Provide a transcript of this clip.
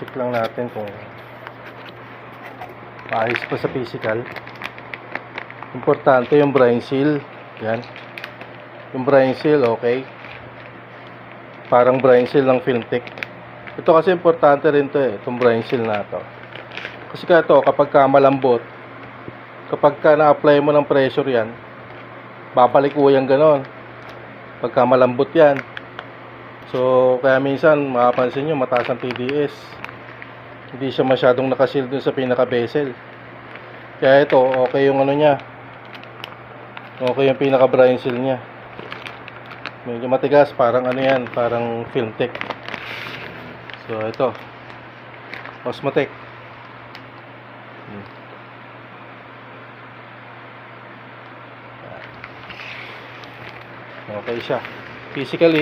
check lang natin kung maayos pa sa physical. Importante yung brine seal. Yan. Yung brine seal, okay. Parang brine seal ng Filmtech. Ito kasi importante rin to itong brine seal na to. Kasi kapag ka malambot, kapag ka na-apply mo ng pressure yan, babalik yan ganon. Pagka malambot yan. So, kaya minsan, makapansin nyo, mataas ang TDS. Hindi siya masyadong nakasil dun sa pinaka-bezel. Kaya ito, okay yung ano niya. Okay yung pinaka-brine seal niya. Medyo matigas, parang ano yan, parang Filmtech. So, ito. Osmotech. Okay siya. Physically,